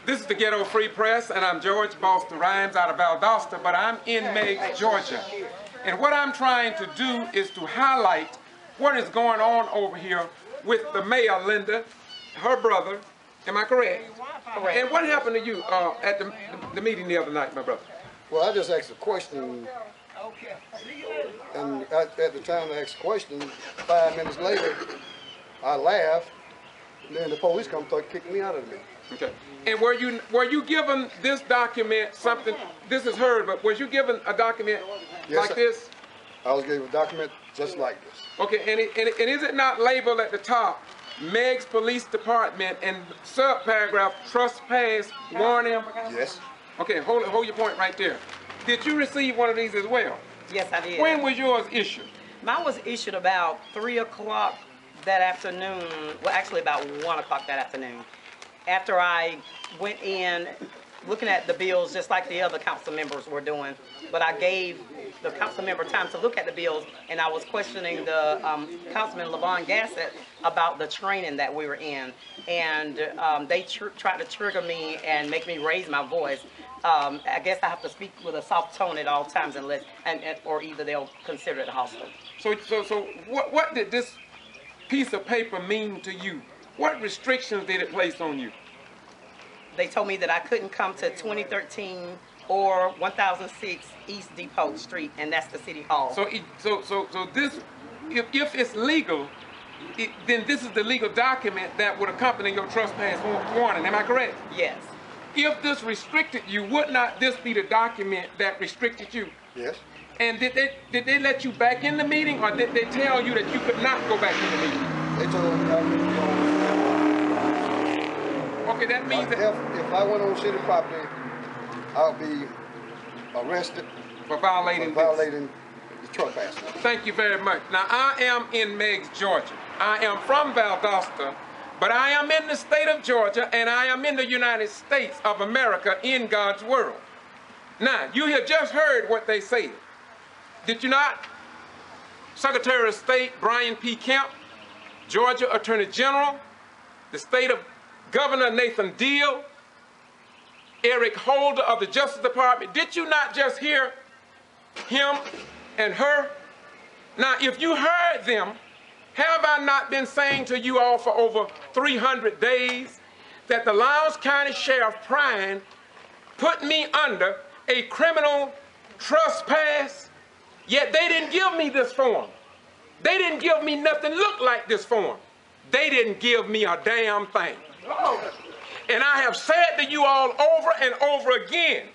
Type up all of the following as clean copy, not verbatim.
This is the Ghetto Free Press, and I'm George Boston Rhymes out of Valdosta, but I'm in Meigs, Georgia. And what I'm trying to do is to highlight what is going on over here with the mayor, Linda, her brother. Am I correct? Correct. And what happened to you at the meeting the other night, my brother? Well, I just asked a question, and at the time I asked the question, 5 minutes later, I laughed, and then the police come start kicking me out of the meeting. Okay. And were you given this document, something, this is heard, but was you given a document like this? I was given a document just like this. Okay, and is it not labeled at the top, Meigs Police Department, and subparagraph, trespass warning? Yes. Okay, hold your point right there. Did you receive one of these as well? Yes, I did. When was yours issued? Mine was issued about 3 o'clock that afternoon, well actually about 1 o'clock that afternoon. After I went in looking at the bills just like the other council members were doing, but I gave the council member time to look at the bills, and I was questioning the Councilman LaVon Gassett about the training that we were in, and they tried to trigger me and make me raise my voice. I guess I have to speak with a soft tone at all times, or either they'll consider it hostile. So what did this piece of paper mean to you? What restrictions did it place on you? They told me that I couldn't come to 2013 or 1006 East Depot Street, and that's the city hall. So this, if it's legal, then this is the legal document that would accompany your trespass warning. Am I correct? Yes. If this restricted you, would not this be the document that restricted you? Yes. And did they let you back in the meeting, or did they tell you that you could not go back in the meeting? They told me I couldn't go. Okay, that means that if I went on city property, I'll be arrested for violating the trespass. Thank you very much. Now, I am in Meigs, Georgia. I am from Valdosta, but I am in the state of Georgia, and I am in the United States of America in God's world. Now, you have just heard what they said. Did you not? Secretary of State Brian P. Kemp, Georgia Attorney General, the state of Governor Nathan Deal, Eric Holder of the Justice Department. Did you not just hear him and her? Now, if you heard them, have I not been saying to you all for over 300 days that the Lowndes County Sheriff Prine put me under a criminal trespass? Yet they didn't give me this form. They didn't give me nothing look like this form. They didn't give me a damn thing. And I have said to you all over and over again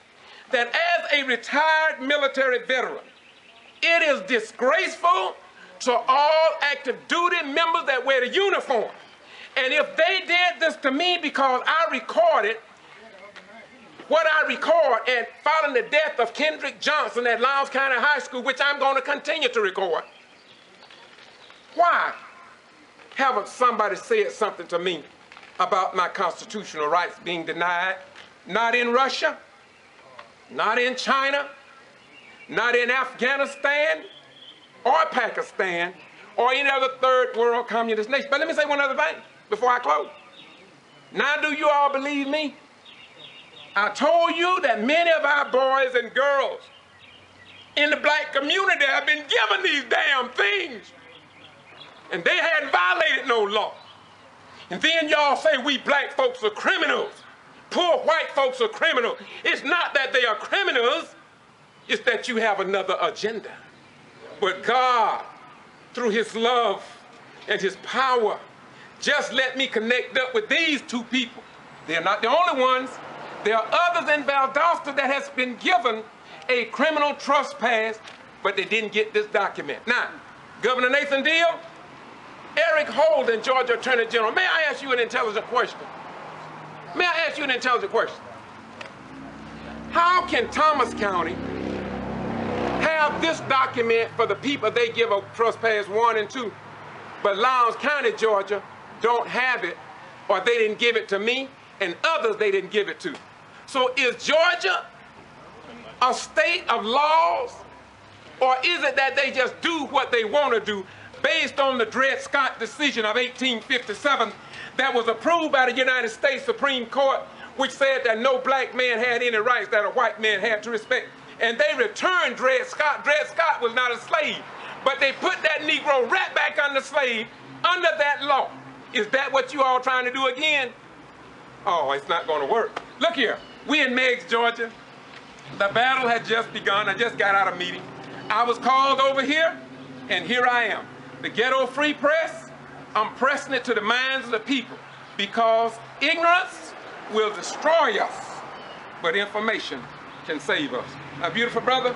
that as a retired military veteran, it is disgraceful to all active duty members that wear the uniform. And if they did this to me because I recorded what I record and following the death of Kendrick Johnson at Lowndes County High School, which I'm going to continue to record, why haven't somebody said something to me about my constitutional rights being denied? Not in Russia, not in China, not in Afghanistan or Pakistan or any other third world communist nation. But let me say one other thing before I close. Now, do you all believe me? I told you that many of our boys and girls in the black community have been given these damn things, and they hadn't violated no law. And then y'all say we black folks are criminals. Poor white folks are criminals. It's not that they are criminals, it's that you have another agenda. But God, through his love and his power, just let me connect up with these two people. They're not the only ones. There are others in Valdosta that has been given a criminal trespass, but they didn't get this document. Now, Governor Nathan Deal, Eric Holder, Georgia Attorney General, may I ask you an intelligent question? May I ask you an intelligent question? How can Thomas County have this document for the people they give a trespass warning to, but Lowndes County, Georgia, don't have it, or they didn't give it to me, and others they didn't give it to? So is Georgia a state of laws, or is it that they just do what they want to do based on the Dred Scott decision of 1857 that was approved by the United States Supreme Court, which said that no black man had any rights that a white man had to respect. And they returned Dred Scott. Dred Scott was not a slave, but they put that Negro right back under slave under that law. Is that what you all trying to do again? Oh, it's not going to work. Look here, we in Meigs, Georgia. The battle had just begun. I just got out of a meeting. I was called over here, and here I am. The Ghetto Free Press, I'm pressing it to the minds of the people because ignorance will destroy us, but information can save us. My beautiful brother,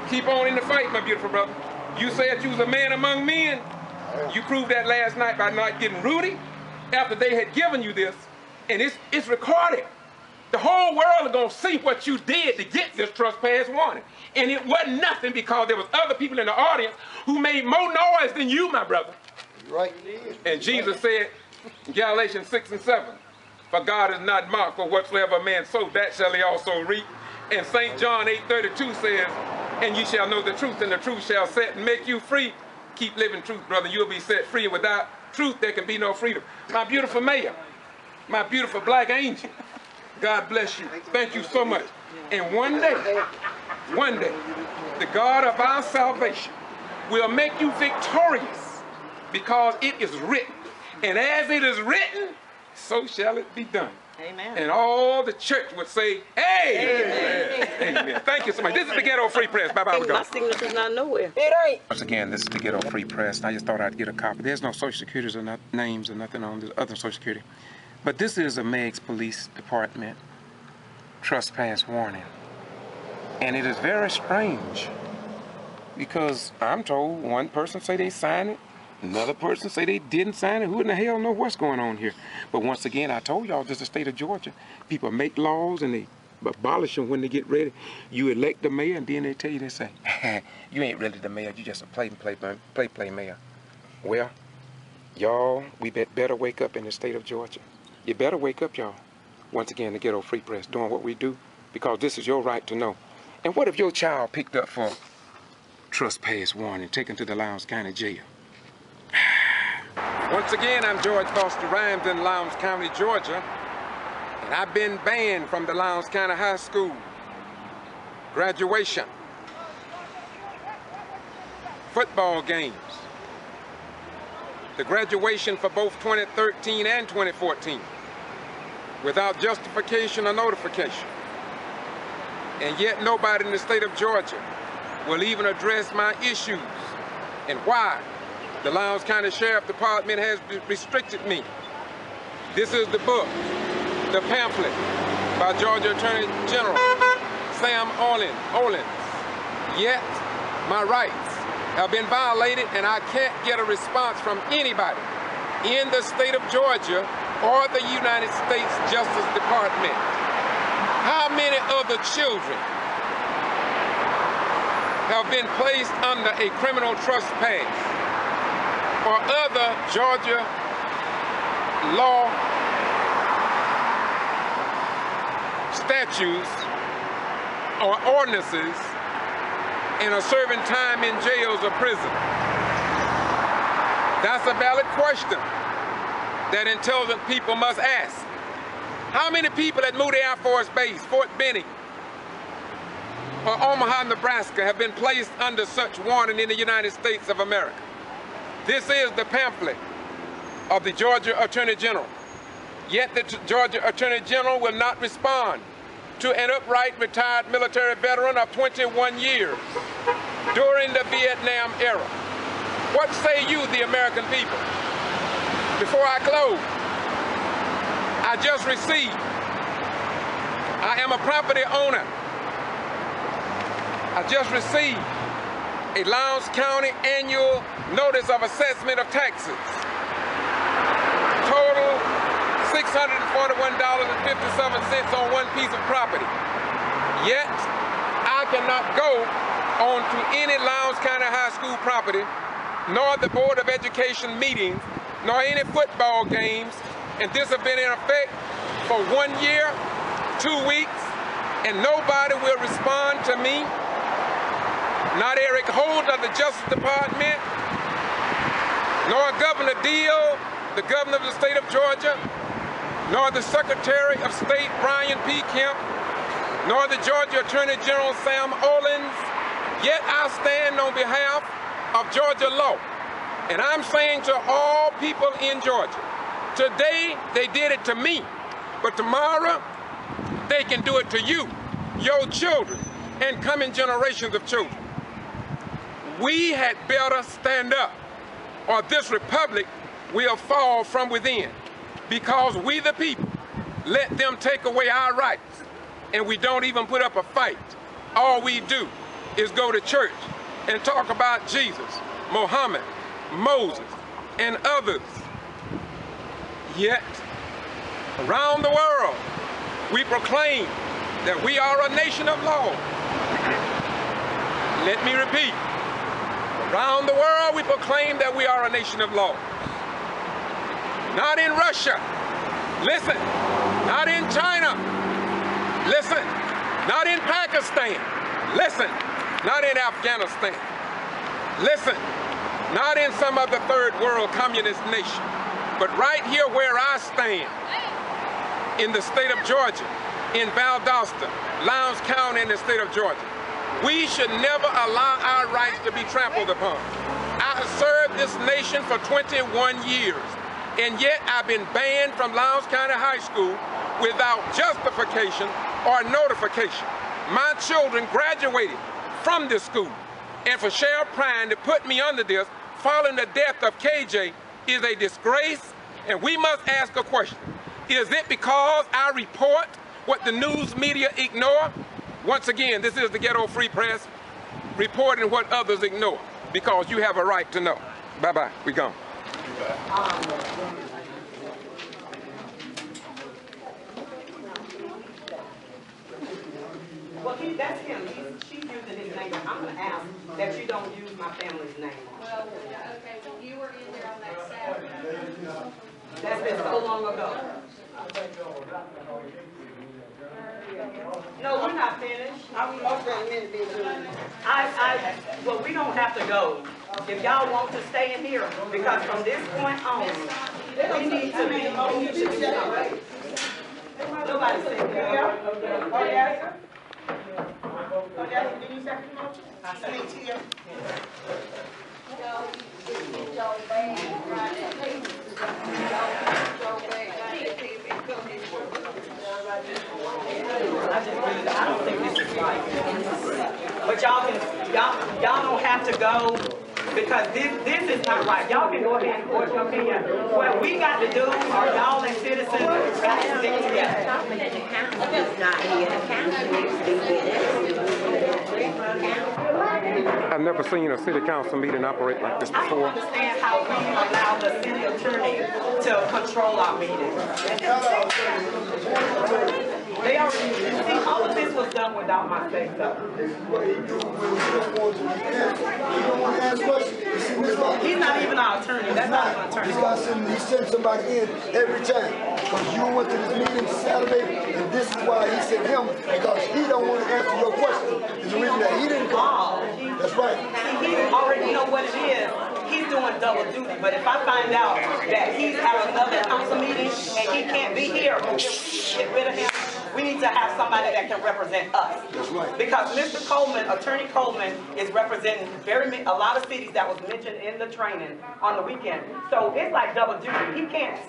keep on in the fight, my beautiful brother. You said you was a man among men. You proved that last night by not getting Rudy after they had given you this, and it's recorded. The whole world is going to see what you did to get this trespass warning. And it wasn't nothing because there was other people in the audience who made more noise than you, my brother. Right. And Jesus said in Galatians 6 and 7, for God is not mocked, for whatsoever a man sow, that shall he also reap. And St. John 8:32 says, and ye shall know the truth, and the truth shall set and make you free. Keep living truth, brother. You'll be set free. Without truth, there can be no freedom. My beautiful mayor, my beautiful black angel, God bless you. Thank you so much. And one day, the God of our salvation will make you victorious because it is written. And as it is written, so shall it be done. Amen. And all the church would say, hey! Amen. Amen. Thank you so much. This is the Ghetto Free Press. Bye-bye. My signature's not nowhere. It ain't. Once again, this is the Ghetto Free Press. I just thought I'd get a copy. There's no social securities or not names or nothing on this other social security. But this is a Meigs Police Department trespass warning. And it is very strange because I'm told one person say they signed it, another person say they didn't sign it. Who in the hell know what's going on here? But once again, I told y'all, this is the state of Georgia. People make laws and they abolish them when they get ready. You elect the mayor and then they tell you, they say, you ain't really the mayor, you just a play mayor. Well, y'all, we better wake up in the state of Georgia. You better wake up, y'all. Once again, the Ghetto Free Press, doing what we do, because this is your right to know. And what if your child picked up for trespass warning, taken to the Lowndes County Jail? Once again, I'm George Foster Rhymes in Lowndes County, Georgia, and I've been banned from the Lowndes County High School graduation, football games, the graduation for both 2013 and 2014, without justification or notification. And yet nobody in the state of Georgia will even address my issues and why the Lowndes County Sheriff Department has restricted me. This is the book, the pamphlet by Georgia Attorney General Sam Olens. Yet my rights have been violated and I can't get a response from anybody in the state of Georgia or the United States Justice Department. How many other children have been placed under a criminal trespass or other Georgia law statutes or ordinances and are serving time in jails or prison? That's a valid question that intelligent people must ask. How many people at Moody Air Force Base, Fort Benning, or Omaha, Nebraska have been placed under such warning in the United States of America? This is the pamphlet of the Georgia Attorney General. Yet the Georgia Attorney General will not respond to an upright retired military veteran of 21 years during the Vietnam era. What say you, the American people? Before I close, I just received, I am a property owner. I just received a Lowndes County annual notice of assessment of taxes. Total $641.57 on one piece of property. Yet, I cannot go on to any Lowndes County High School property, nor the Board of Education meetings, nor any football games. And this has been in effect for 1 year, 2 weeks, and nobody will respond to me. Not Eric Holt of the Justice Department, nor Governor Deal, the governor of the state of Georgia, nor the Secretary of State Brian P. Kemp, nor the Georgia Attorney General Sam Olens, yet I stand on behalf of Georgia law. And I'm saying to all people in Georgia, today they did it to me, but tomorrow they can do it to you, your children, and coming generations of children. We had better stand up, or this republic will fall from within, because we the people let them take away our rights, and we don't even put up a fight. All we do is go to church and talk about Jesus, Muhammad, Moses, and others. Yet, around the world, we proclaim that we are a nation of law. Let me repeat. Around the world, we proclaim that we are a nation of law. Not in Russia. Listen. Not in China. Listen. Not in Pakistan. Listen. Not in Afghanistan. Listen. Not in some other third world communist nation. But right here where I stand, in the state of Georgia, in Valdosta, Lowndes County in the state of Georgia. We should never allow our rights to be trampled upon. I have served this nation for 21 years, and yet I've been banned from Lowndes County High School without justification or notification. My children graduated from this school, and for Sheriff Prine to put me under this following the death of KJ is a disgrace, and we must ask a question. Is it because I report what the news media ignore? Once again, this is the Ghetto Free Press reporting what others ignore, because you have a right to know. Bye-bye. We gone. Well, that's him. She's using his name. I'm going to ask that you don't use my family's name. Well, okay, well, you were in there on that Saturday. That's been so long ago. No, we're not finished. Well, we don't have to go. If y'all want to stay in here, because from this point on, we need to be something. Nobody said here. Did you second the motion? I mean, Tia. I don't think this is right. But y'all don't have to go, because this is not right. Y'all can go ahead and voice your opinion. What we got to do, are y'all as citizens got to stick together. I've never seen a city council meeting operate like this I don't before. understand how we allow the city attorney to control our meetings. They already, see, all of this was done without my say so. He's not even our attorney. That's not an attorney. He sent somebody in every time. Because you went to this meeting Saturday, and this is why he sent him, because he don't want to answer your question. It's the reason that he didn't come. That's right. See, he already know what it is. He's doing double duty. But if I find out that he's having another council meeting and he can't be here, get rid of him. We need to have somebody that can represent us. That's right. Because Mr. Coleman, Attorney Coleman, is representing a lot of cities that was mentioned in the training on the weekend. So it's like double duty. He can't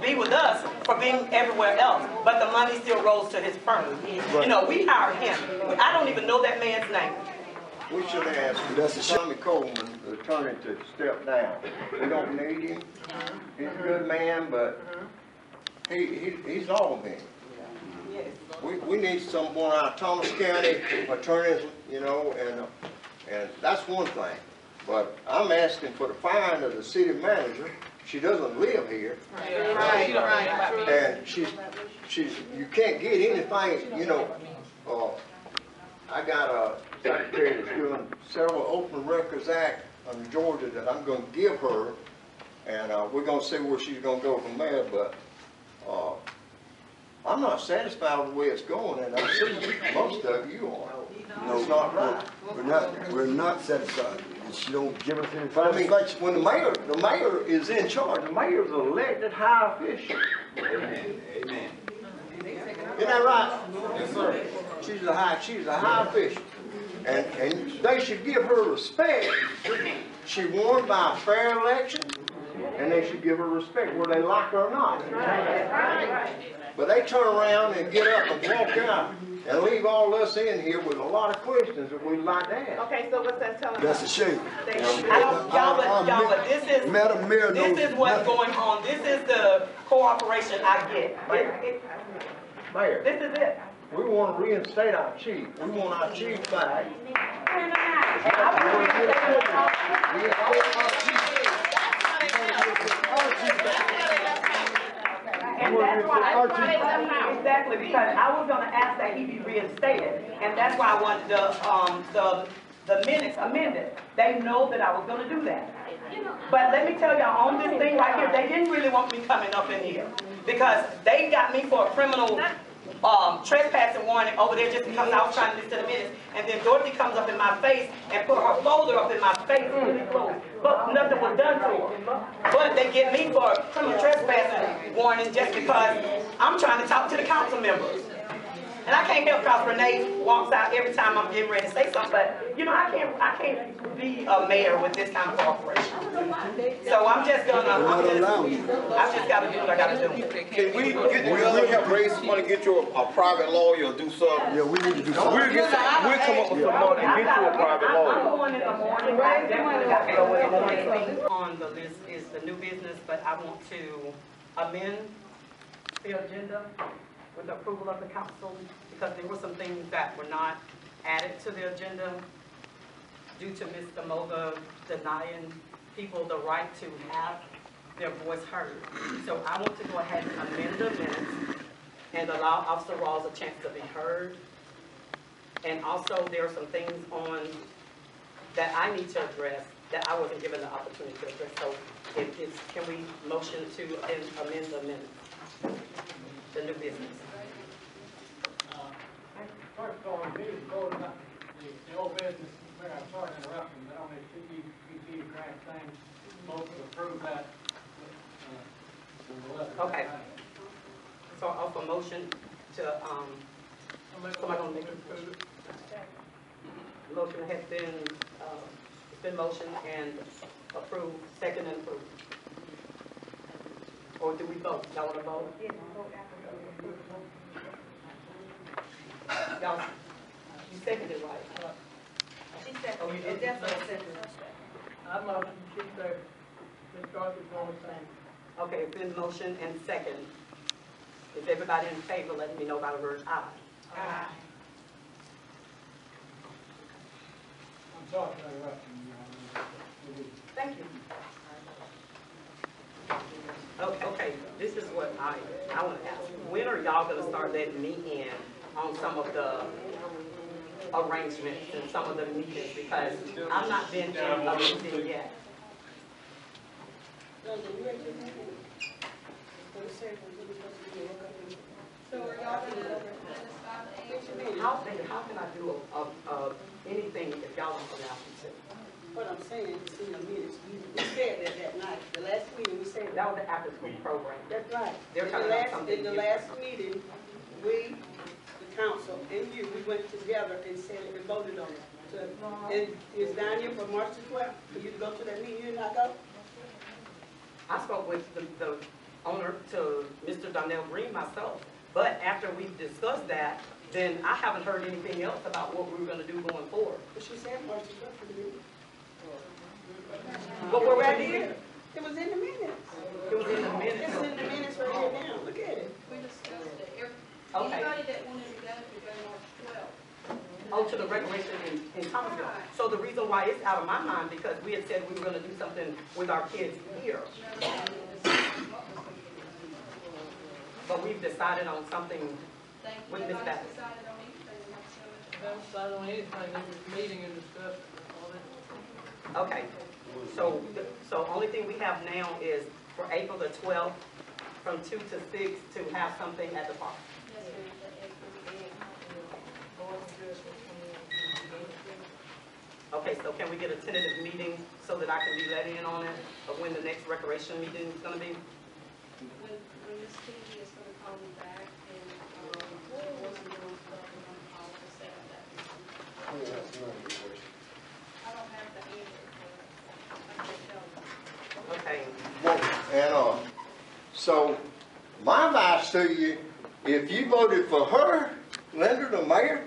be with us for being everywhere else, but the money still rolls to his firm. Right. You know, we hired him. I don't even know that man's name. We should ask Tommy Coleman, the attorney, to step down. We don't need him. He's a good man, but he's all been. We need someone out of Thomas County attorneys, you know, and that's one thing. But I'm asking for the firing of the city manager. She doesn't live here. Right. And she's you can't get anything, you know. I got a secretary that's doing several Open Records Act under Georgia that I'm going to give her, and we're going to see where she's going to go from there. But I'm not satisfied with the way it's going, and I see most of you are. No, it's not right. We're not satisfied. She don't give us any I mean, when the mayor is in charge, the mayor's an elected high official. Amen. Amen. Isn't that right? Yes, sir. She's a high official. And they should give her respect. She won by a fair election, and they should give her respect whether they like her or not. But they turn around and get up and walk out and leave all us in here with a lot of questions that we'd like to ask. Okay, so what's that telling That's us? a shame. I don't, y'all, but this is, Madam Mayor knows this is what's nothing. going on. This is the cooperation I get. Mayor, This is it. we want to reinstate our chief. We want our chief back. And that's why, exactly, because I was gonna ask that he be reinstated, and that's why I wanted the minutes amended. They know that I was gonna do that. But let me tell y'all, on this thing right here, they didn't really want me coming up in here, because they got me for a criminal trespassing warning over there just because I was trying to listen to the minutes, and then Dorothy comes up in my face and put her folder up in my face, really close, but nothing was done to her. But they get me for a criminal trespassing warning just because I'm trying to talk to the council members. And I can't help because Renee walks out every time I'm getting ready to say something, but you know, I can't be a mayor with this kind of cooperation. So I'm just gonna, I've just gotta do what I gotta do. Can we get together, help raise some money, get you a private lawyer or do something? Yeah, we need to do something. We'll come up with some money and get you a private I'm lawyer. going in the morning. I definitely got to go in the morning. On the list is the new business, but I want to amend the agenda with the approval of the council, because there were some things that were not added to the agenda due to Mr. Moga denying people the right to have their voice heard. So I want to go ahead and amend the minutes and allow Officer Rawls a chance to be heard. And also, there are some things on that I need to address that I wasn't given the opportunity to address. So can we motion to amend the minutes, the new business? First of all, we need to vote on the old business. Mayor, I'm sorry to interrupt you, but on this CDBG grant thing, both to approve that. Okay. So I'll offer a motion to, somebody gonna make a motion? Motion has been, it's been motioned and approved, second and approved. Or do we vote? Y'all wanna vote? Y'all, you seconded, right? She said, Oh, you did? definitely said. I'm not, she said, Ms. Dorothy's going to say. Okay, it's been motion and second. Is everybody in favor, letting me know by the word aye? Aye. I'm sorry for interrupting you. Thank you. Okay, this is what I want to ask. When are y'all going to start letting me in on some of the arrangements and some of the meetings? Because I've not been in a meeting yet. So are y'all gonna satisfy the age? How can I do anything if y'all don't allow me to? What I'm saying is in the minutes, we said that night, the last meeting, we said That was the after school program. That's right. They're talking about something In the last meeting, we, the council, and you, we went together and said it and voted on it. So, and it's down here for March the 12th, for you to go to that meeting, you did not go? I spoke with the owner, to Mr. Donnell Green myself, but after we discussed that, then I haven't heard anything else about what we were gonna do going forward. But she said March the 12th for the meeting. But we're right here. It was in the minutes. It was in the minutes. It's in the minutes right here now, look at it. We discussed it. Okay. Anybody that wanted to go could go March 12th. Oh, to the recreation in Thomasville. So the reason why it's out of my mind, because we had said we were gonna do something with our kids here. But we've decided on something with Ms. Nobody's Baptist. decided on anything. Don't decide on anything, they just meeting and discussing all that. Okay, so only thing we have now is for April the 12th, from 2 to 6, to have something at the park. Yes, ma'am. Okay, so can we get a tentative meeting so that I can be let in on it, of when the next recreation meeting is gonna be? When Ms. TV is gonna call me back and, once I'm doing stuff, I'm gonna call to set up that meeting. I don't have the answer for it. I can't tell you. Okay. Well, and, so, my advice to you, if you voted for her, Linda, the mayor,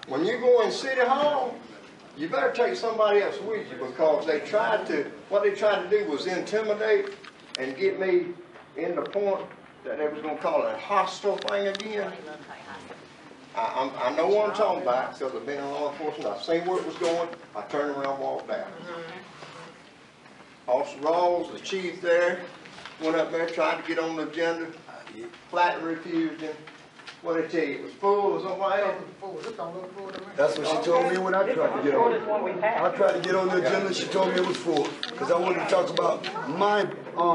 when you go in City Hall, you better take somebody else with you, because what they tried to do was intimidate and get me in the point that they was gonna call it a hostile thing again. I know what I'm talking about, because I've been in law enforcement, I've seen where it was going, I turned around, walked out. Officer Rawls, the chief there, went up there, tried to get on the agenda, flatly refused him. What did they tell you, it was full or something like that? That's what she told me when I tried to get on. I tried to get on the agenda, she told me it was full, because I wanted to talk about my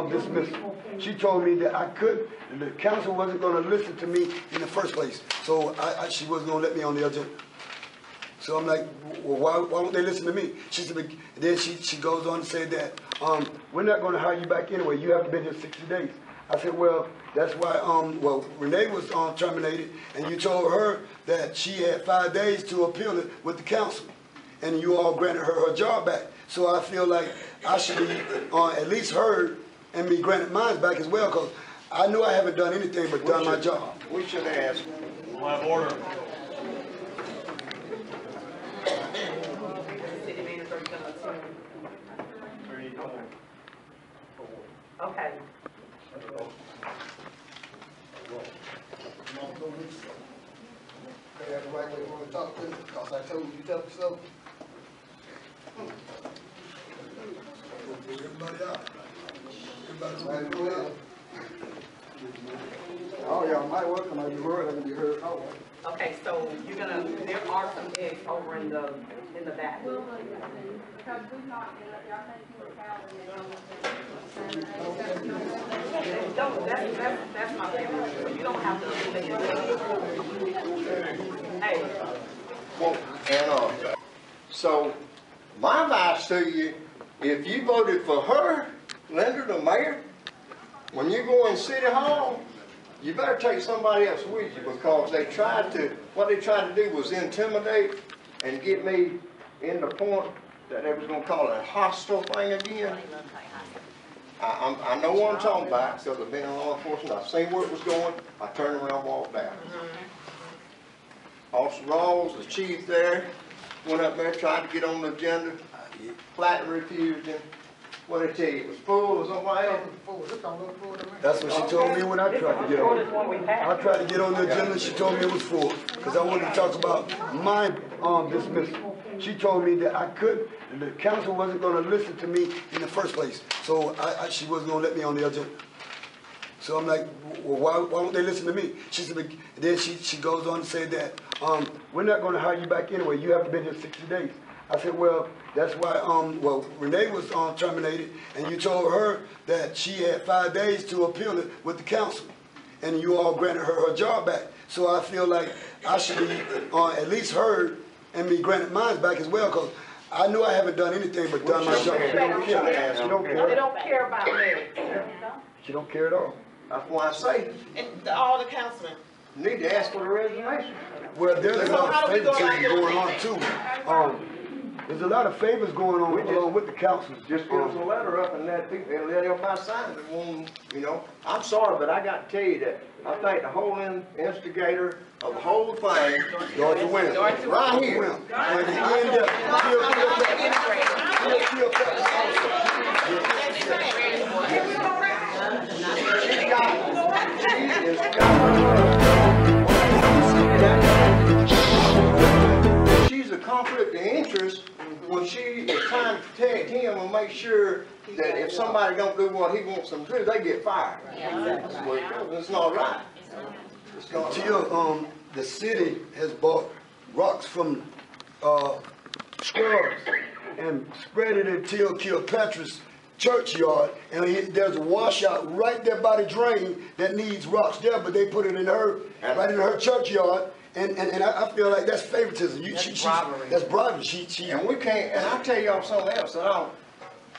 dismissal. She told me that I could, the council wasn't gonna listen to me in the first place, so she wasn't gonna let me on the agenda. So I'm like, well, why won't they listen to me? She said, then she goes on to say that, we're not gonna hire you back anyway, you have to be here 60 days. I said, well, that's why, Renee was terminated, and you told her that she had 5 days to appeal it with the council, and you all granted her job back. So I feel like I should be at least heard and be granted mine back as well, because I know I haven't done anything but done my job. We should ask. We'll have order. Okay. That's the right way you want to talk to me, because I told you tough so. Everybody out. Everybody's ready to go ahead. Oh, y'all might welcome, I be heard, I can be heard. Okay, so there are some eggs over in the back. Well, because we've not, y'all think you were Don't, that's my favorite. You don't have to make it. Hey. Well, and, so, my advice to you, if you voted for her, Linda, the mayor, when you go in City Hall, you better take somebody else with you, because what they tried to do was intimidate and get me in the point that they was gonna call it a hostile thing again. I know what I'm talking about, because I've been in law enforcement, I've seen where it was going, I turned around, walked out. Officer Rawls, the chief there, went up there, tried to get on the agenda, flatly refused him. What did they tell you, it was full or something like that? That's what she told me when I tried to get on. I tried to get on the agenda, she told me it was full, because I wanted to talk about my dismissal. She told me that I could, the council wasn't gonna listen to me in the first place, so she wasn't gonna let me on the agenda. So I'm like, well, why won't they listen to me? She said, then she goes on to say that, we're not gonna hire you back anyway, you have to be here 60 days. I said, well, that's why, Renee was terminated, and you told her that she had 5 days to appeal it with the council, and you all granted her job back. So I feel like I should be at least heard and be granted mine back as well, because I know I haven't done anything but done my job. She don't care. She don't care. They don't care about me. She don't care at all. That's why I say, And all the councilmen. you need to ask for the resignation. Well, there's a lot of favoritism going on too. There's a lot of favors going on along with the councils. Just give us a letter up and let everybody sign it. Won't, I'm sorry, but I got to tell you that I think the whole instigator of the whole thing, Dawson wins. right here. And he ended up she's a conflict of interest when she is trying to protect him and make sure that if somebody don't do what he wants them to do, they get fired. That's the way it goes. It's not right. It's not right. The city has bought rocks from Scrubs and spread it in Kilpatrick's churchyard, and there's a washout right there by the drain that needs rocks there, but they put it in right in her churchyard. And I feel like that's favoritism. That's bribery. That's bribery. And we can't. And I'll tell y'all something else.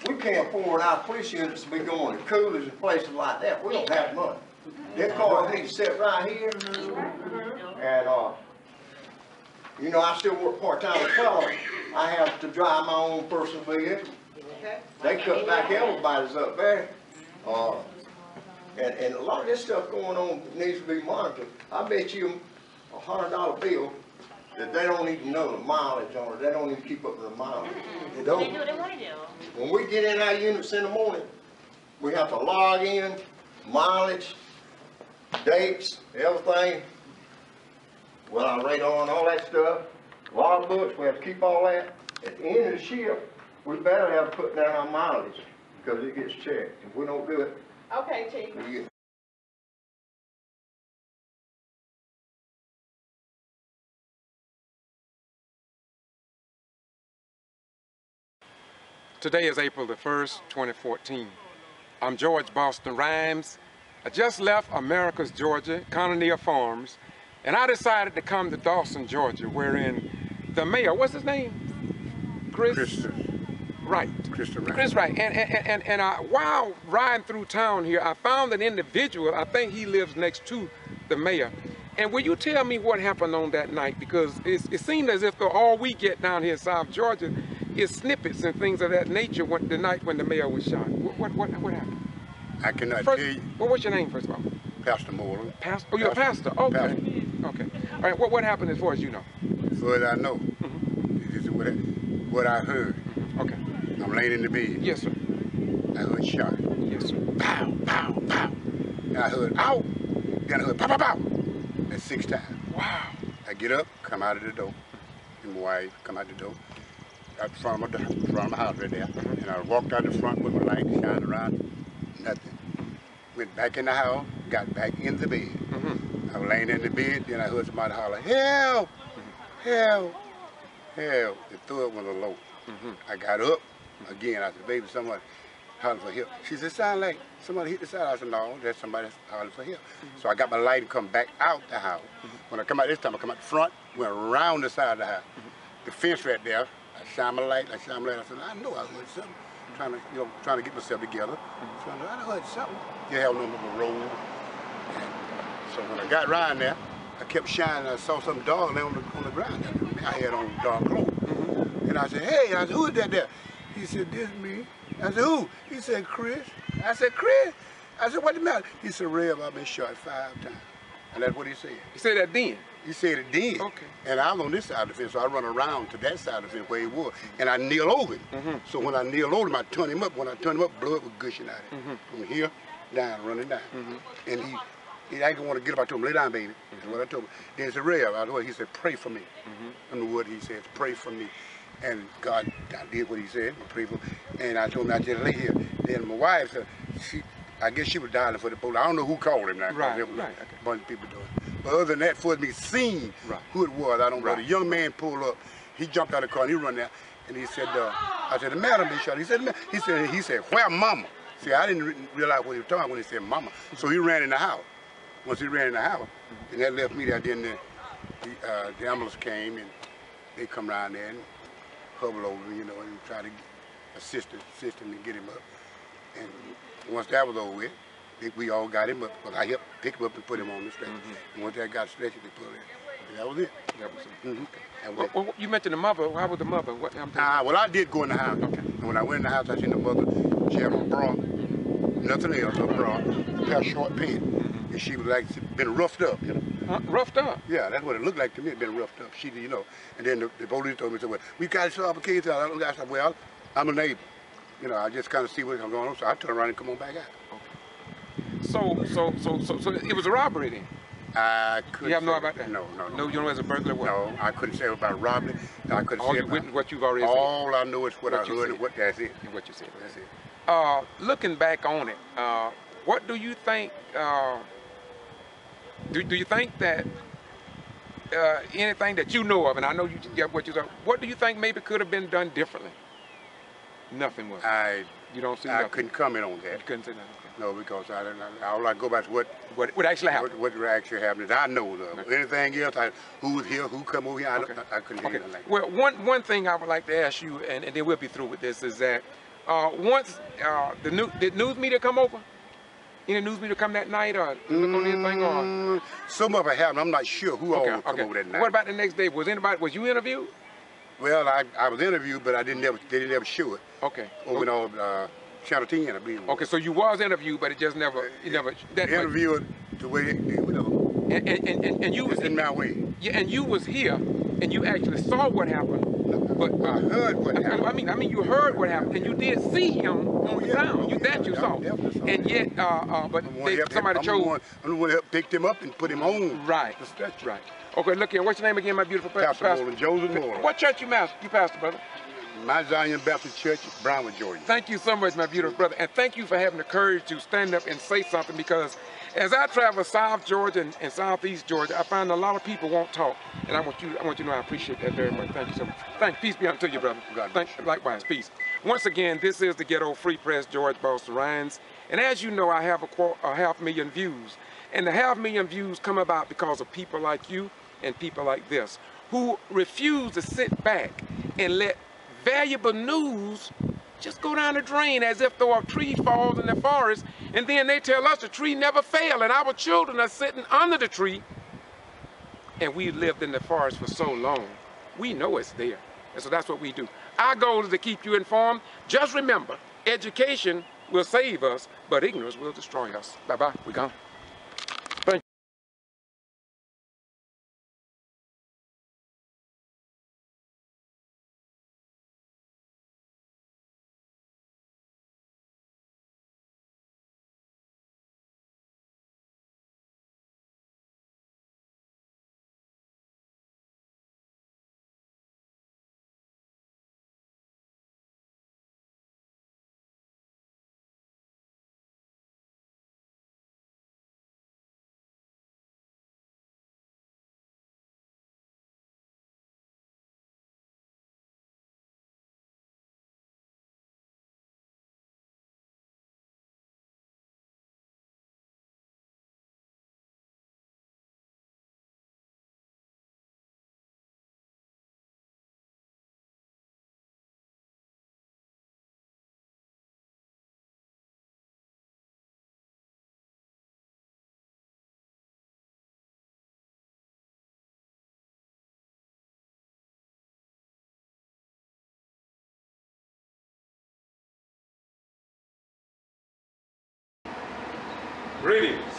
We can't afford our police units to be going to coolers and places like that. We don't have money. They called me to sit right here, and you know, I still work part-time with Pelham. I have to drive my own personal vehicle. They cut back everybody's up there. And a lot of this stuff going on needs to be monitored. I bet you a $100 bill that they don't even know the mileage on it. They don't even keep up with the mileage. They don't. They do what they want to do. When we get in our units in the morning, we have to log in, mileage, dates, everything. Well, I radar and all that stuff. Log books, we have to keep all that. At the end of the shift, we better have to put down our mileage because it gets checked. If we don't do it, Okay, Chief. we get Today is April the 1st, 2014. I'm George Boston Rhymes. I just left America's Georgia, Colonial Farms, and I decided to come to Dawson, Georgia, wherein the mayor, what's his name? Chris Wright. Chris Wright. Chris Wright. And while riding through town here, I found an individual, I think he lives next to the mayor. And will you tell me what happened on that night? Because it seemed as if all we get down here in South Georgia is snippets and things of that nature the night when the mayor was shot. What happened? I cannot First, tell you. what was your name, first of all? Pastor Moreland. Pastor? Oh, you're a pastor? Okay. Pastor. Okay. All right, what happened as far as you know? So as I know, this is what I heard. Okay. I'm laying in the bed. Yes, sir. I heard shot. Yes, sir. Pow, pow, pow. And I heard, ow. Then I heard, pow, pow, pow. That's 6 times. Wow. I get up, come out of the door. And my wife come out the door. Out front of my house right there. And I walked out the front with my light shining around. Nothing. Went back in the house, got back in the bed. I was laying in the bed, then I heard somebody holler, help, help, help. The third one was low. I got up, again, I said, baby, somebody hollering for help. She said, sound like somebody hit the side. I said, no, that's somebody hollering for help. So I got my light and come back out the house. When I come out this time, I come out the front, went around the side of the house. The fence right there, I shine my light, I said, I know I heard something. Trying to get myself together. So I heard something. You have no little road. And so when I got around there, I kept shining. I saw something dark there on the ground. I had on dark clothes. And I said, hey, I said, who is that there? He said, this me. I said, who? He said, Chris. I said, Chris? I said, what the matter? He said, Rev, I've been shot 5 times. And that's what he said. He said that then? He said it then. Okay. And I was on this side of the fence, so I run around to that side of the fence where he was. And I kneel over him. So when I kneel over him, I turn him up. When I turn him up, blood was gushing out of him. From here, down, running down. And he didn't want to get up. I told him, lay down, baby. That's what I told him. Then he said, Rev, he said, pray for me. I know what he said, pray for me. And God did what he said, pray for me. And I told him, I just lay here. Then my wife said, I guess she was dialing for the police. I don't know who called him now. Right, there was right. a bunch of people doing it. But other than that, for me seeing who it was, I don't know. The young man pulled up. He jumped out of the car and he run there. And he said, I said, the madam been shot. He said, where mama? See, I didn't realize what he was talking about when he said mama. So he ran in the house. Once he ran in the house, and that left me there. Then the ambulance came and they come around there and hubble over me, and try to assist him to get him up. And once that was over with, we all got him up, but I helped pick him up and put him on the stretcher. And once that got stretched, they put him in. And that was it. That was it. Well, you mentioned the mother. How was the mother? Well, I did go in the house. Okay. And when I went in the house, I seen the mother. She had a bra, nothing else, a bra, a pair of short pants. And she was like, been roughed up, Roughed up? Yeah, that's what it looked like to me. It been roughed up. She, And then the police told me, said, well, we got to solve a case. I said, well, I'm a neighbor. I just kind of see what's going on. So I turned around and come on back out. So it was a robbery then? I couldn't. You have no about that? No. No, you know as a burglar what? No, I couldn't say about robbery. I couldn't say about what you've already said? All I know is what I heard and that's it. What you said. That's it. Looking back on it, what do you think, do you think that anything that you know of, and I know you get what you said, what do you think maybe could have been done differently? Nothing was. You don't see nothing? I couldn't comment on that. You couldn't say nothing? No, because all I go back to what actually happened. What actually happened. I know of. Anything else, who was here, who come over here, I couldn't hear anything like that. Well, one thing I would like to ask you, and then we'll be through with this, is that once did news media come over? Any news media come that night or look on anything or? Some of it happened. I'm not sure who all come over that night. What about the next day? Was you interviewed? Well, I was interviewed, but they didn't ever show it. Okay. Over on Channel 10, I believe. Okay, so you was interviewed, but it just never, that interviewed the way, and you was in my way. Yeah, and you was here, and you actually saw what happened. But I heard what happened. I mean, you heard what happened, and you did see him on the ground. You saw. And yet, but somebody chose. I'm the one that picked him up and put him on. Right. The stretcher. Right. Okay, look here. What's your name again, my beautiful pastor? Pastor Joseph Moore. What church you pastor, brother? Mount Zion Baptist Church, Brownwood, Georgia. Thank you so much, my beautiful brother, and thank you for having the courage to stand up and say something, because as I travel South Georgia and Southeast Georgia, I find a lot of people won't talk, and I want you to know I appreciate that very much. Thank you so much. Peace be unto you, brother. Likewise, peace. Once again, this is the Ghetto Free Press, George Boston Rhines, and as you know, I have a 500,000 views, and the 500,000 views come about because of people like you and people like this, who refuse to sit back and let valuable news just go down the drain as if though a tree falls in the forest, and then they tell us the tree never fell, and our children are sitting under the tree, and we lived in the forest for so long. We know it's there, and so that's what we do. Our goal is to keep you informed. Just remember, education will save us, but ignorance will destroy us. Bye-bye, we're gone. Greetings.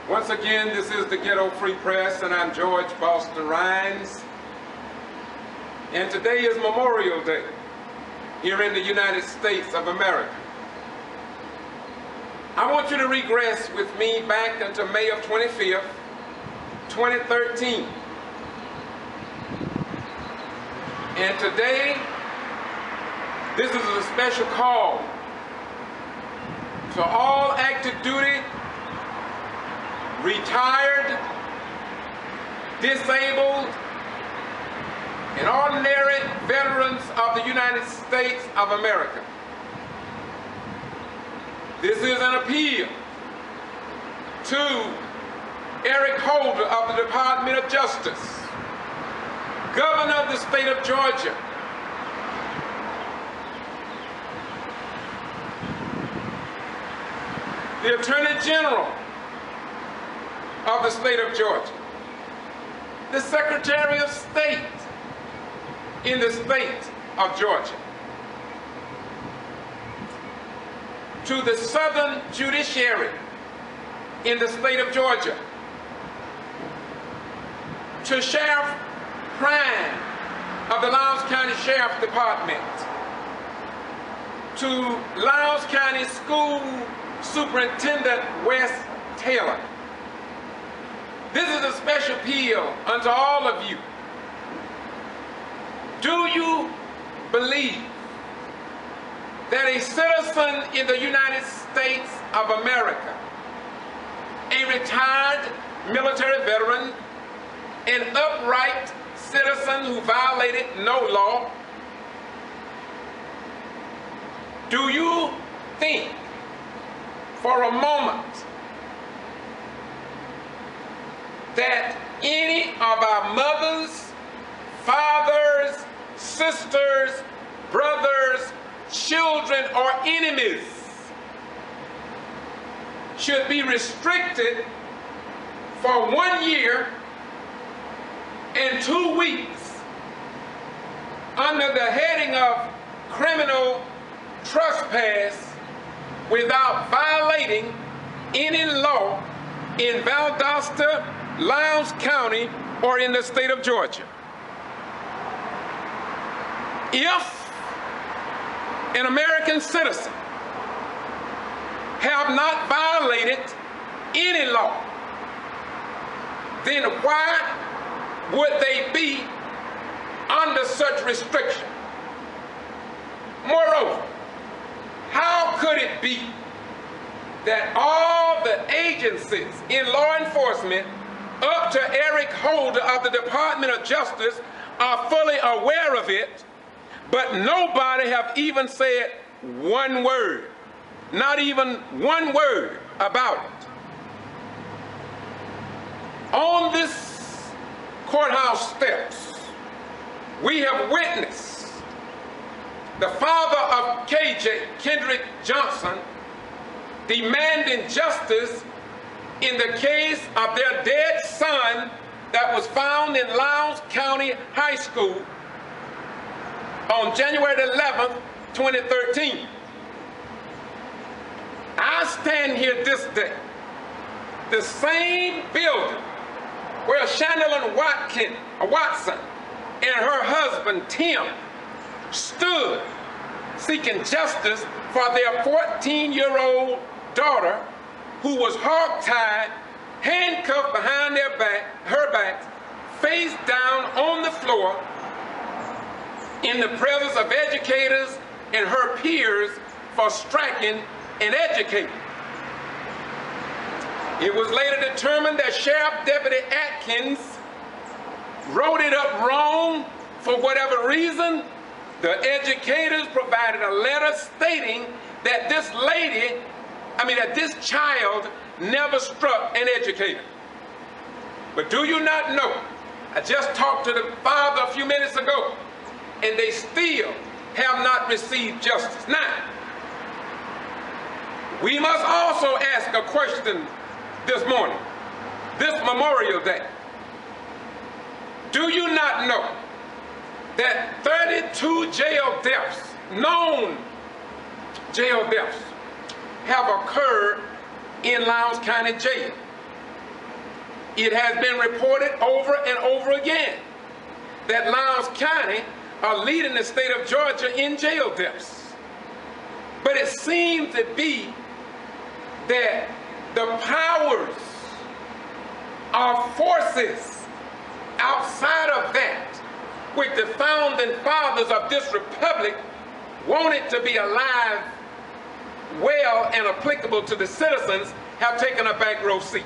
Once again, this is the Ghetto Free Press, and I'm George Boston Rhines. And today is Memorial Day here in the United States of America. I want you to regress with me back into May of 25th, 2013. And today, this is a special call to all active duty, retired, disabled, and ordinary veterans of the United States of America. This is an appeal to Eric Holder of the Department of Justice, Governor of the state of Georgia, the Attorney General of the state of Georgia, the Secretary of State in the state of Georgia, to the Southern Judiciary in the state of Georgia, to Sheriff Prime of the Lowndes County Sheriff's Department, to Lowndes County School Superintendent Wes Taylor. This is a special appeal unto all of you. Do you believe that a citizen in the United States of America, a retired military veteran, an upright citizen who violated no law, do you think for a moment that any of our mothers, fathers, sisters, brothers, children, or enemies should be restricted for 1 year and 2 weeks under the heading of criminal trespass without violating any law in Valdosta, Lowndes County, or in the state of Georgia. If an American citizen have not violated any law, then why would they be under such restriction? Moreover, how could it be that all the agencies in law enforcement up to Eric Holder of the Department of Justice are fully aware of it, but nobody have even said one word, not even one word about it? On this courthouse steps, we have witnessed the father of KJ, Kendrick Johnson, demanding justice in the case of their dead son that was found in Lowndes County High School on January 11th, 2013. I stand here this day, the same building where Shandelyn Watson and her husband Tim stood seeking justice for their 14-year-old daughter who was hog-tied, handcuffed behind her back, face down on the floor in the presence of educators and her peers for striking an educator. It was later determined that Sheriff Deputy Atkins wrote it up wrong for whatever reason. The educators provided a letter stating that this child never struck an educator. But do you not know, I just talked to the father a few minutes ago, and they still have not received justice. Now, we must also ask a question this morning, this Memorial Day. Do you not know that 32 jail deaths, known jail deaths, have occurred in Lowndes County Jail? It has been reported over and over again that Lowndes County are leading the state of Georgia in jail deaths. But it seems to be that the powers of forces outside of that, which the founding fathers of this republic wanted to be alive, well, and applicable to the citizens, have taken a back row seat.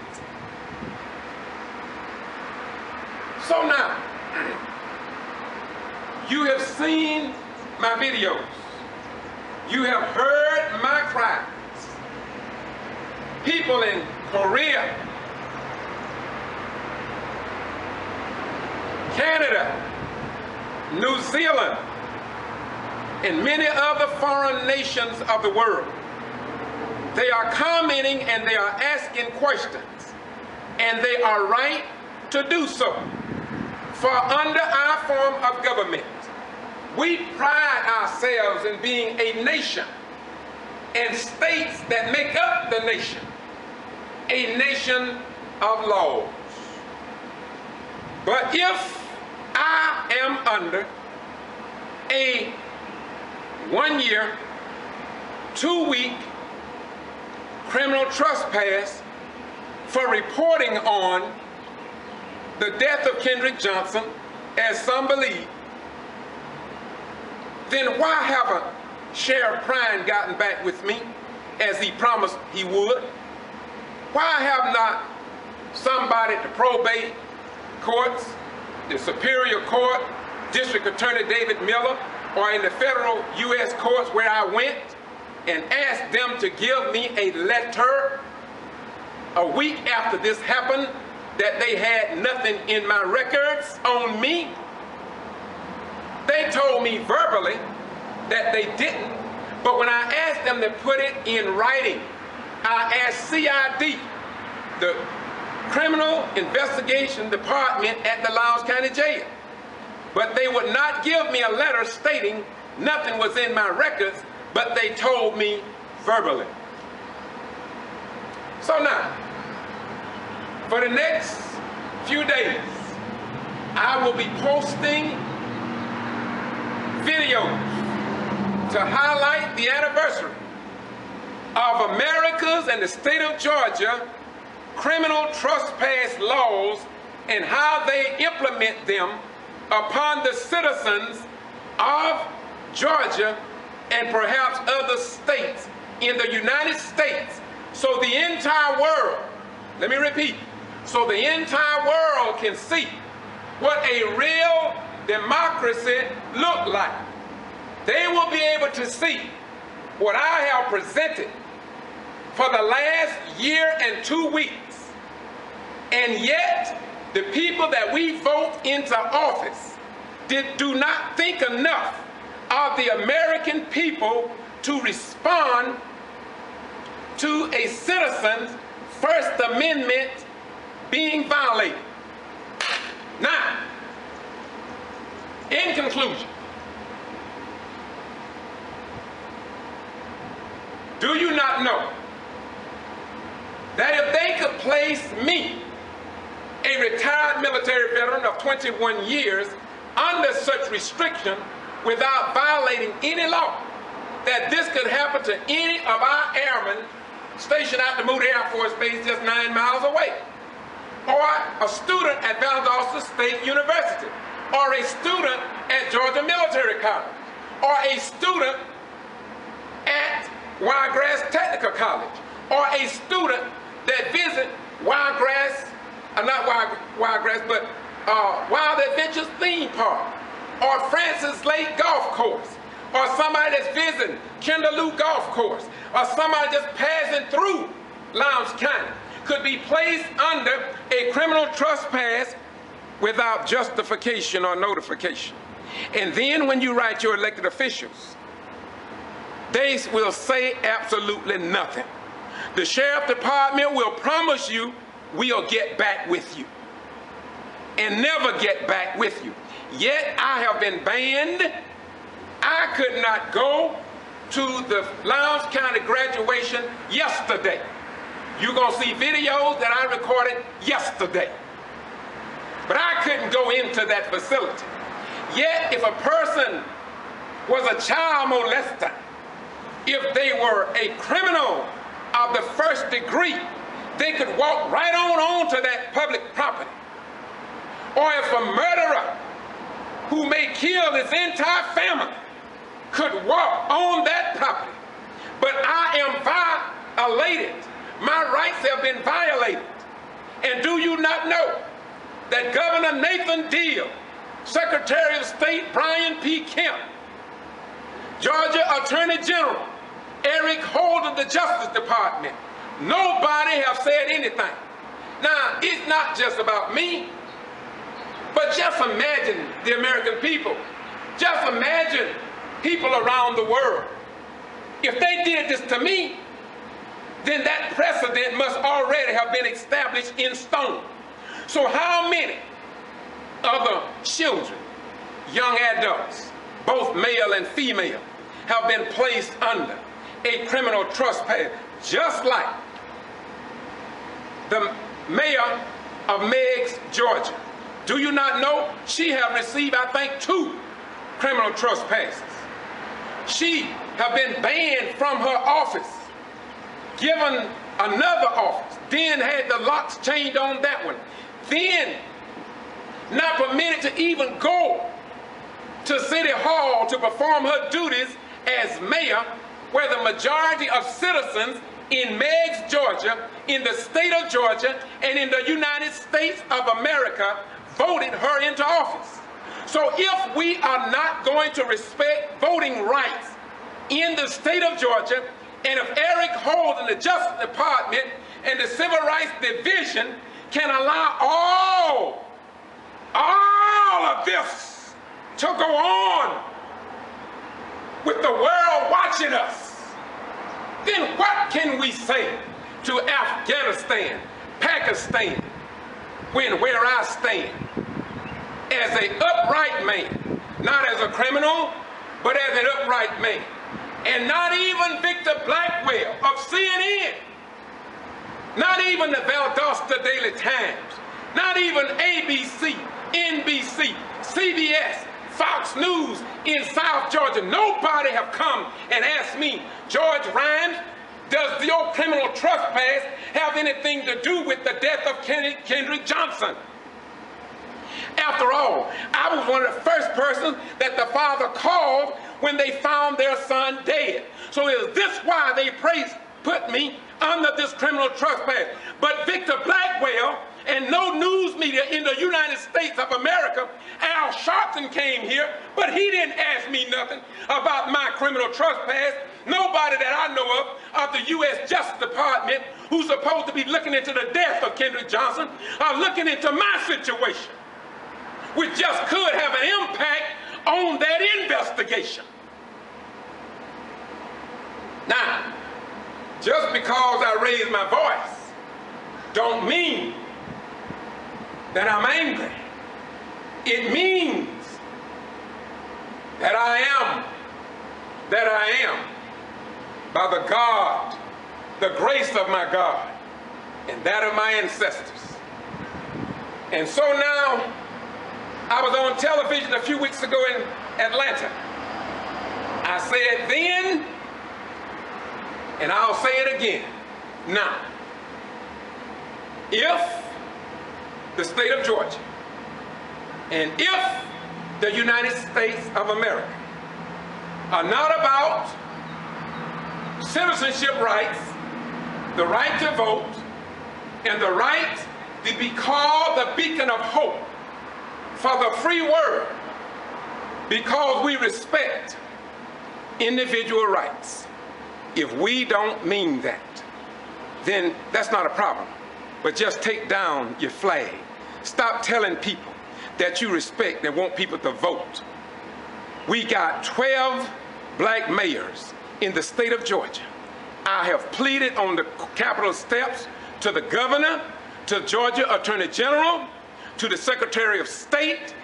So now, you have seen my videos. You have heard my cries. People in Korea, Canada, New Zealand, and many other foreign nations of the world, they are commenting and they are asking questions, and they are right to do so. For under our form of government, we pride ourselves in being a nation, and states that make up the nation, a nation of laws. But if I am under a 1 year, 2 week criminal trespass for reporting on the death of Kendrick Johnson, as some believe, then why haven't Sheriff Prine gotten back with me as he promised he would? Why have not somebody at the probate courts, the Superior Court, District Attorney David Miller, or in the federal U.S. courts where I went and asked them to give me a letter a week after this happened, that they had nothing in my records on me? They told me verbally that they didn't, but when I asked them to put it in writing, I asked CID, the Criminal Investigation Department at the Lowndes County Jail, but they would not give me a letter stating nothing was in my records, but they told me verbally. So now, for the next few days, I will be posting videos to highlight the anniversary of America's and the state of Georgia criminal trespass laws and how they implement them upon the citizens of Georgia and perhaps other states in the United States, so the entire world, let me repeat, so the entire world can see what a real democracy looks like. They will be able to see what I have presented for the last year and 2 weeks. And yet, the people that we vote into office do not think enough of the American people to respond to a citizen's First Amendment being violated. Now, in conclusion, do you not know that if they could place me, a retired military veteran of 21 years, under such restriction without violating any law, that this could happen to any of our airmen stationed at the Moody Air Force Base just 9 miles away, or a student at Valdosta State University, or a student at Georgia Military College, or a student at Wiregrass Technical College, or a student that visit Wiregrass, not Wiregrass, but Wild Adventures Theme Park, or Francis Lake Golf Course, or somebody that's visiting Kinderloo Golf Course, or somebody just passing through Lowndes County, could be placed under a criminal trespass without justification or notification. And then when you write your elected officials, they will say absolutely nothing. The sheriff department will promise you we'll get back with you, and never get back with you. Yet I have been banned. I could not go to the Lowndes County graduation yesterday. You're gonna see videos that I recorded yesterday. But I couldn't go into that facility. Yet if a person was a child molester, if they were a criminal of the first degree, they could walk right on to that public property. Or if a murderer who may kill his entire family could walk on that property. But I am violated. My rights have been violated. And do you not know that Governor Nathan Deal, Secretary of State Brian P. Kemp, Georgia Attorney General Eric Holder, the Justice Department, nobody have said anything. Now, it's not just about me, but just imagine the American people. Just imagine people around the world. If they did this to me, then that precedent must already have been established in stone. So how many other children, young adults, both male and female, have been placed under a criminal trespass, just like the mayor of Meigs, Georgia? Do you not know she have received, I think, 2 criminal trespasses? She have been banned from her office, given another office, then had the locks changed on that one, then not permitted to even go to City Hall to perform her duties as mayor, where the majority of citizens in Meigs, Georgia, in the state of Georgia, and in the United States of America voted her into office. So if we are not going to respect voting rights in the state of Georgia, and if Eric Holder, the Justice Department, and the Civil Rights Division can allow all of this to go on with the world watching us, then what can we say? to Afghanistan, Pakistan, where I stand as an upright man, not as a criminal, but as an upright man. And not even Victor Blackwell of CNN, not even the Valdosta Daily Times, not even ABC, NBC, CBS, Fox News in South Georgia, nobody have come and asked me, George Rhymes, does your criminal trespass have anything to do with the death of Kendrick Johnson? After all, I was one of the first persons that the father called when they found their son dead. So is this why they put me under this criminal trespass? But Victor Blackwell and no news media in the United States of America, Al Sharpton came here, but he didn't ask me nothing about my criminal trespass. Nobody that I know of the U.S. Justice Department, who's supposed to be looking into the death of Kendrick Johnson, are looking into my situation, which just could have an impact on that investigation. Now, just because I raise my voice don't mean that I'm angry. It means that I am by the God, the grace of my God, and that of my ancestors. And so now, I was on television a few weeks ago in Atlanta. I said then, and I'll say it again now. If the state of Georgia and if the United States of America are not about citizenship rights, the right to vote, and the right to be called the beacon of hope for the free world, because we respect individual rights. If we don't mean that, then that's not a problem. But just take down your flag. Stop telling people that you respect and want people to vote. We got 12 black mayors in the state of Georgia. I have pleaded on the Capitol steps to the governor, to Georgia Attorney General, to the Secretary of State,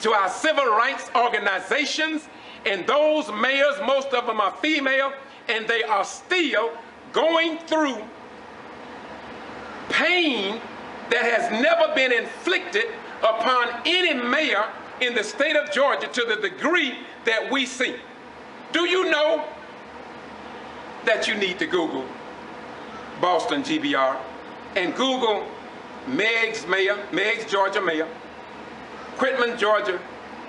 to our civil rights organizations, and those mayors, most of them are female, and they are still going through pain that has never been inflicted upon any mayor in the state of Georgia to the degree that we see. Do you know that you need to Google Boston G.B.R. and Google Meigs mayor, Meigs, Georgia mayor, Quitman, Georgia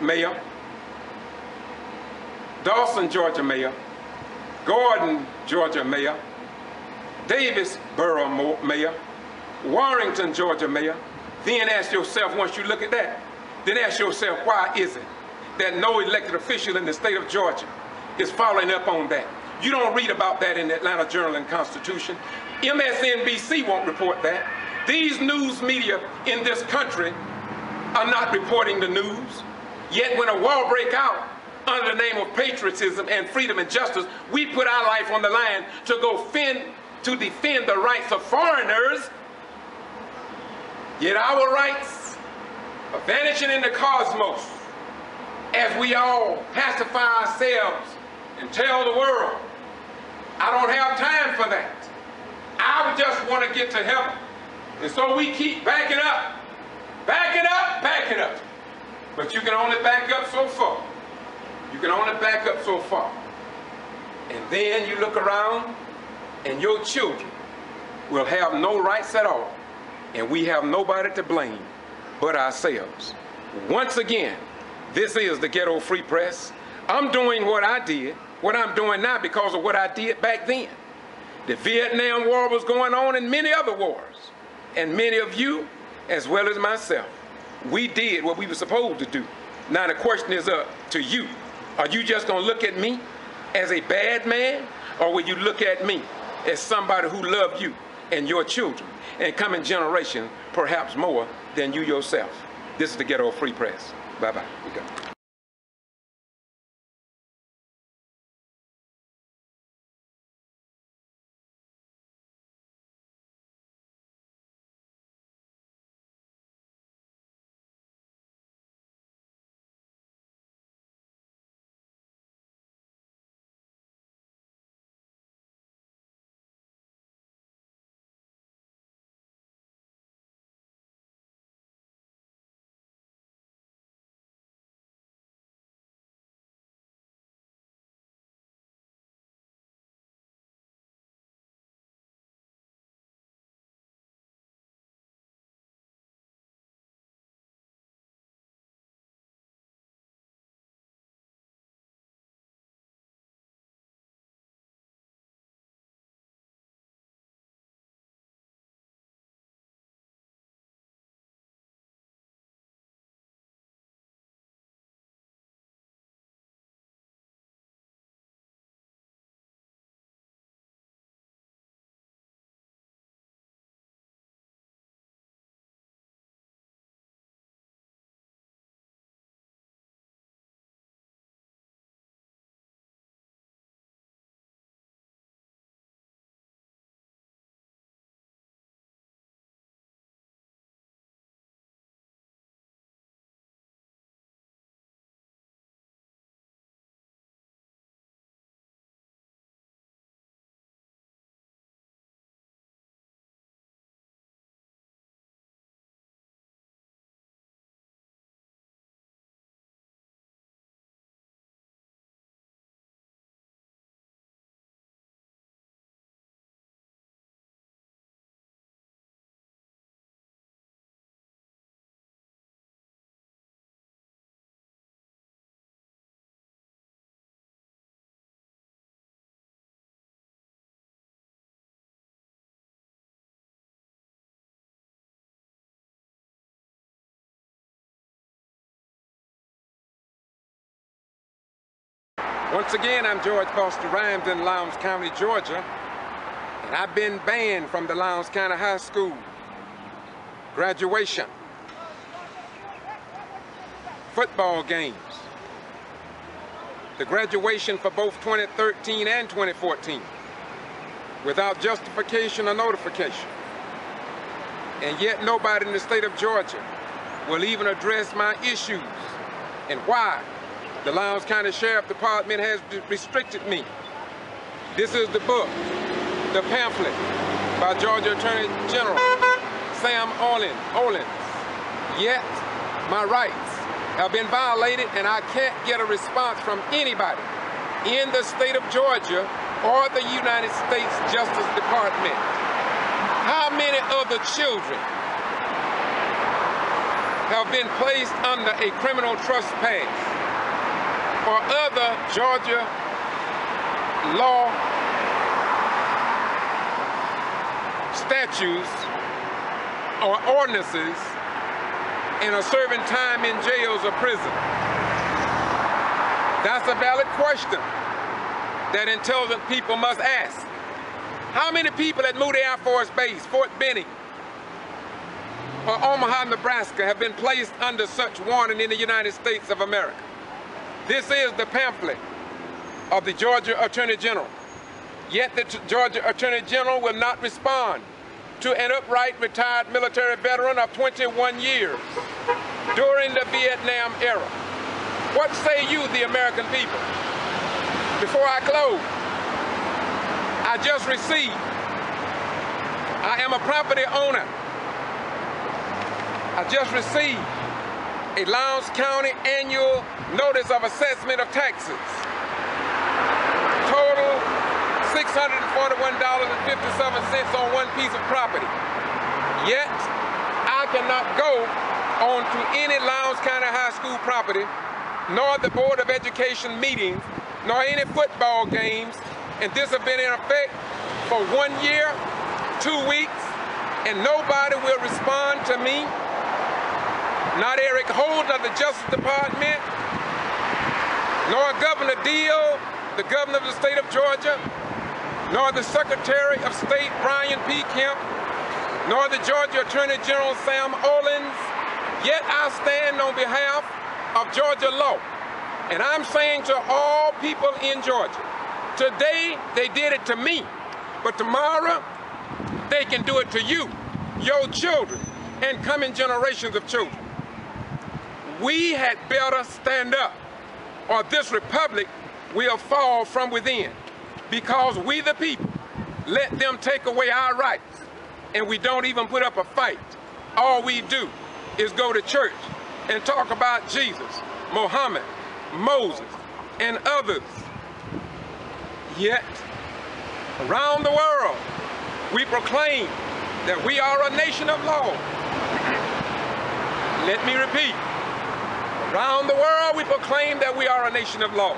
mayor, Dawson, Georgia mayor, Gordon, Georgia mayor, Davis borough mayor, Warrington, Georgia mayor. Then ask yourself, once you look at that, then ask yourself, why is it that no elected official in the state of Georgia is following up on that? You don't read about that in the Atlanta Journal and Constitution. MSNBC won't report that. These news media in this country are not reporting the news. Yet when a war breaks out under the name of patriotism and freedom and justice, we put our life on the line to go defend the rights of foreigners. Yet our rights are vanishing in the cosmos as we all pacify ourselves and tell the world, I don't have time for that. I just want to get to heaven. And so we keep backing up, backing up, backing up. But you can only back up so far. You can only back up so far. And then you look around and your children will have no rights at all. And we have nobody to blame but ourselves. Once again, this is the Ghetto Free Press. I'm doing what I did, what I'm doing now because of what I did back then. The Vietnam War was going on and many other wars. And many of you, as well as myself, we did what we were supposed to do. Now the question is up to you. Are you just going to look at me as a bad man? Or will you look at me as somebody who loved you and your children and coming generation, perhaps more than you yourself? This is the Ghetto Free Press. Bye-bye. We go. Once again, I'm George Foster Rhymes in Lowndes County, Georgia, and I've been banned from the Lowndes County High School graduation, football games, the graduation for both 2013 and 2014, without justification or notification. And yet nobody in the state of Georgia will even address my issues and why the Lowndes County Sheriff Department has restricted me. This is the book, the pamphlet by Georgia Attorney General Sam Olens. Yet my rights have been violated and I can't get a response from anybody in the state of Georgia or the United States Justice Department. How many other children have been placed under a criminal trespass or other Georgia law statutes or ordinances and are serving time in jails or prison? That's a valid question that intelligent people must ask. How many people at Moody Air Force Base, Fort Benning, or Omaha, Nebraska have been placed under such warning in the United States of America? This is the pamphlet of the Georgia Attorney General. Yet the Georgia Attorney General will not respond to an upright retired military veteran of 21 years during the Vietnam era. What say you, the American people? Before I close, I just received, I am a property owner. I just received a Lowndes County annual notice of assessment of taxes. Total $641.57 on one piece of property. Yet, I cannot go on to any Lowndes County High School property, nor the Board of Education meetings, nor any football games, and this has been in effect for 1 year, 2 weeks, and nobody will respond to me. Not Eric Holt of the Justice Department, nor Governor Deal, the governor of the state of Georgia, nor the Secretary of State Brian P. Kemp, nor the Georgia Attorney General Sam Olens. Yet I stand on behalf of Georgia law. And I'm saying to all people in Georgia, today they did it to me, but tomorrow they can do it to you, your children, and coming generations of children. We had better stand up, or this republic will fall from within, because we the people let them take away our rights, and we don't even put up a fight. All we do is go to church and talk about Jesus, Muhammad, Moses, and others. Yet, around the world, we proclaim that we are a nation of law. Let me repeat. Around the world, we proclaim that we are a nation of law.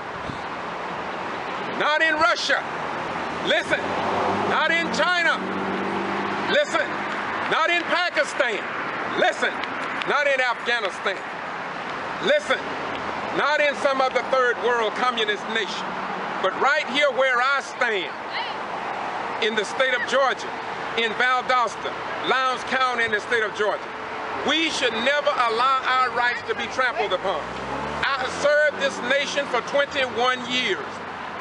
Not in Russia. Listen. Not in China. Listen. Not in Pakistan. Listen. Not in Afghanistan. Listen. Not in some other third world communist nation. But right here where I stand, in the state of Georgia, in Valdosta, Lowndes County in the state of Georgia, we should never allow our rights to be trampled upon. I have served this nation for 21 years,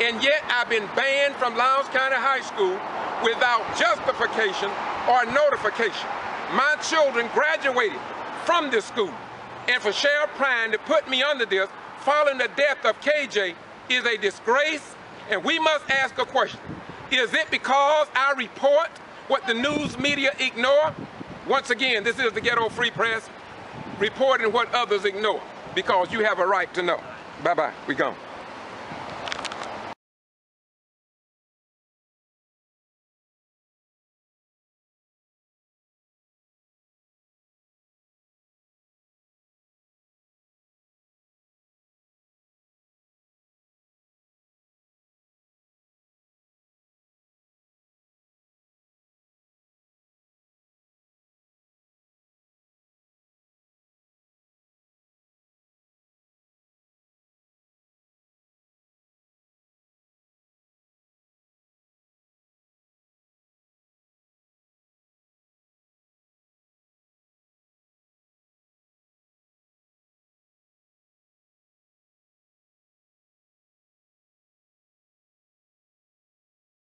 and yet I've been banned from Lowndes County High School without justification or notification. My children graduated from this school, and for Sheriff Prine to put me under this following the death of KJ is a disgrace, and we must ask a question. Is it because I report what the news media ignore? Once again, this is the Ghetto Free Press reporting what others ignore, because you have a right to know. Bye-bye. We gone.